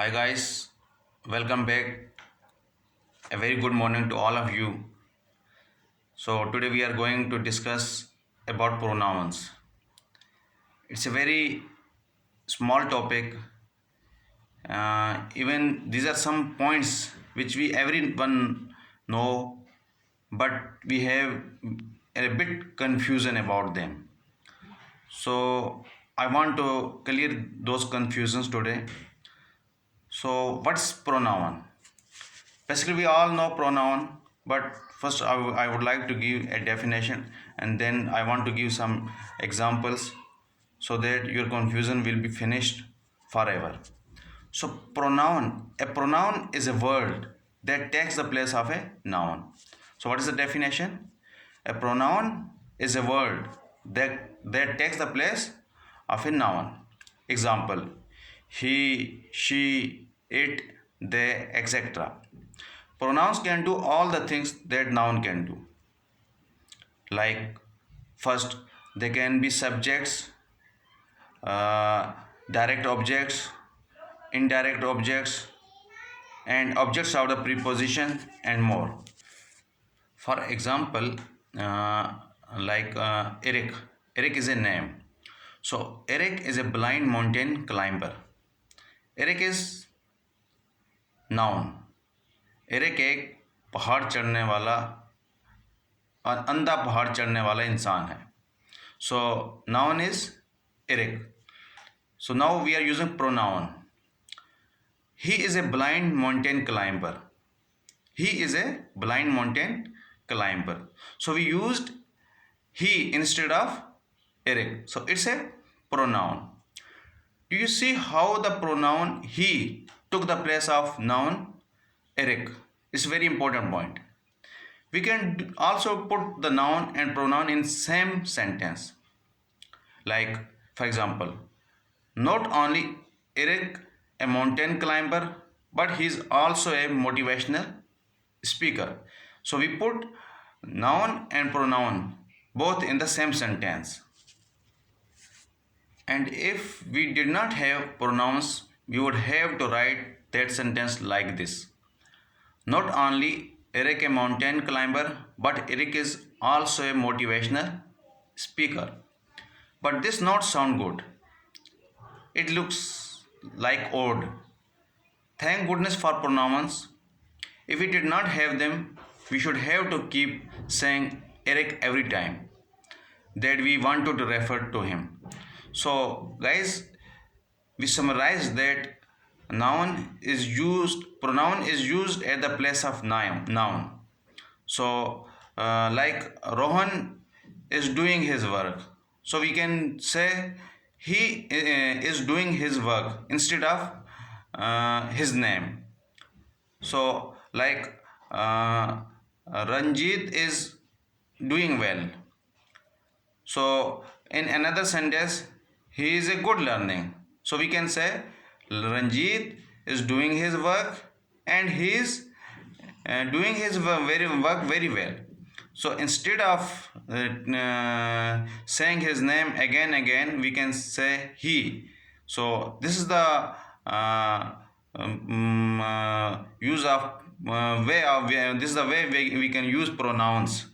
Hi guys, welcome back. A very good morning to all of you. So today we are going to discuss about pronouns. It's a very small topic. Even these are some points which we everyone know, but we have a bit confusion about them. So I want to clear those confusions today. So what's pronoun? Basically, we all know pronoun, but first I would like to give a definition and then I want to give some examples so that your confusion will be finished forever. So, a pronoun is a word that takes the place of a noun. So, what is the definition? A pronoun is a word that takes the place of a noun. Example: he, she, it, they, etc. Pronouns can do all the things that noun can do. Like, first, they can be subjects, uh, direct objects, indirect objects, and objects of the preposition, and more. For example, uh, Eric. Eric is a name. So Eric is a blind mountain climber. Eric is noun. Eric एक पहाड़ चढ़ने वाला और अंधा पहाड़ चढ़ने वाला इंसान है. So noun is Eric. So now we are using pronoun. He is a blind mountain climber. He is a blind mountain climber. So we used he instead of Eric. So it's a pronoun. Do you see how the pronoun he took the place of noun Eric? It's a very important point. We can also put the noun and pronoun in same sentence. Like, for example, not only Eric a mountain climber, but he is also a motivational speaker. So we put noun and pronoun both in the same sentence. And if we did not have pronouns, we would have to write that sentence like this. Not only Eric a mountain climber, but Eric is also a motivational speaker. But this not sound good. It looks like odd. Thank goodness for pronouns. If we did not have them, we should have to keep saying Eric every time that we want to refer to him. So guys, we summarize that pronoun is used at the place of noun. So like Rohan is doing his work. So we can say he is doing his work instead of his name. So like Ranjit is doing well. So in another sentence, he is a good learning. So we can say Ranjit is doing his work and he is doing his work very well. So instead of saying his name again, we can say he. So this is the use of way of this is the way we can use pronouns.